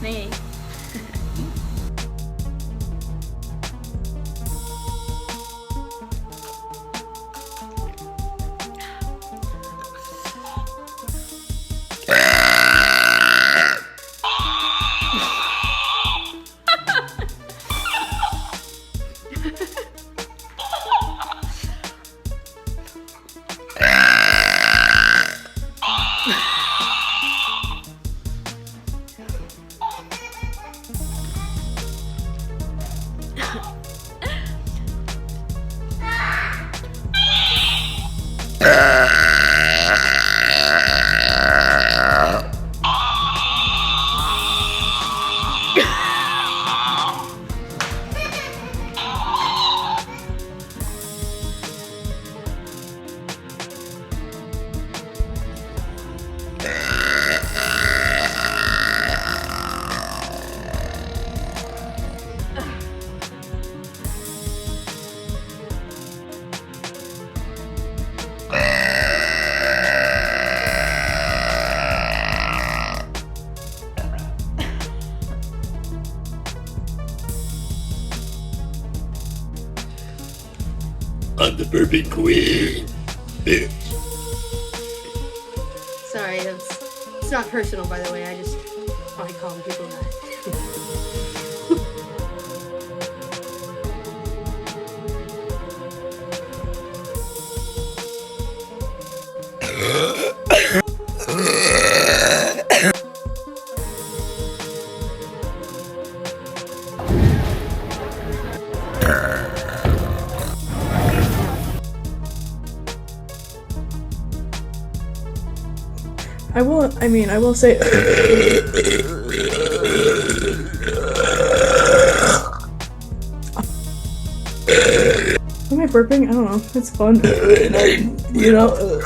네. I'm the burping queen. Sorry, it's not personal, by the way. I just like calling people that. I will say. Am I burping? I don't know. It's fun. You know.